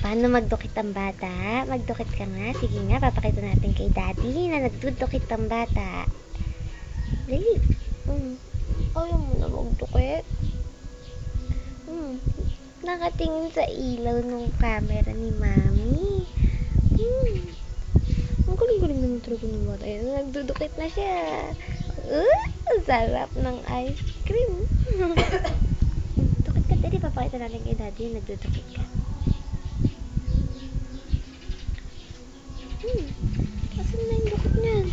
Paano magdukit ang bata? Magdukit ka nga. Sige nga, papakita natin kay Daddy na nagdudukit ang bata. Dali. Ayaw mo na magdukit. Nakatingin sa ilaw ng camera ni Mami. Ang galing-galing naman talaga ng bata. Ayan, nagdudukit na siya. Sarap ng ice cream. Dukit ka, Daddy. Papakita natin kay Daddy na nagdudukit ka. Asan na yung dukit niyan?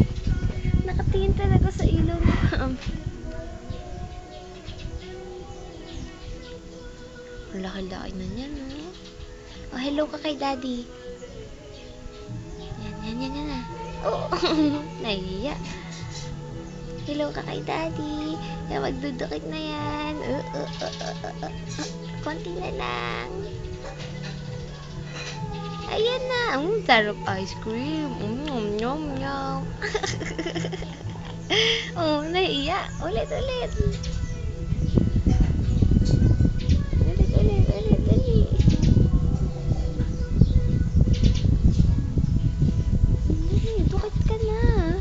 Nakatingin talaga sa ilaw ni Mami. Ang laki-laki na niyan, no? Oh, hello ka kay Daddy. Yan na. Oh, nahiya. Hello ka kay Daddy. Yan, magdudukit na yan. Konti na lang. Ayan na. Sarap ice cream. Yum. Oh, nahiya. Ulit. Ulit. Dukit ka na.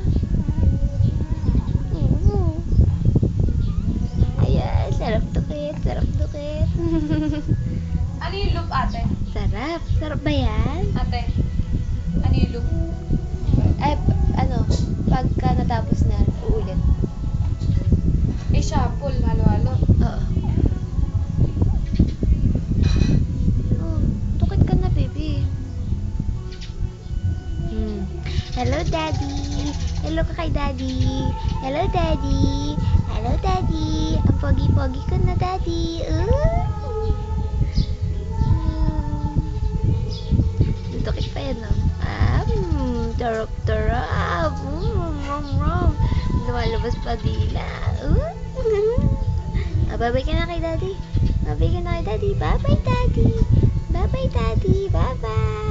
Ayan, sarap dukit. Ano yung loop, ate? Sarap ba yan? Ate, ano yung loop? Ay, pagka natapos na, uulit. Shuffle, halo-halo. Oo. Dukit ka na, baby. Hello, Daddy. Hello ka kay Daddy. Hello, Daddy. Ang pogi-pogi ko na, Daddy. Dukit pa yan, no? Tarap. Lumalabas pa dila. Babay ka na kay Daddy. Bye-bye, Daddy. Bye-bye.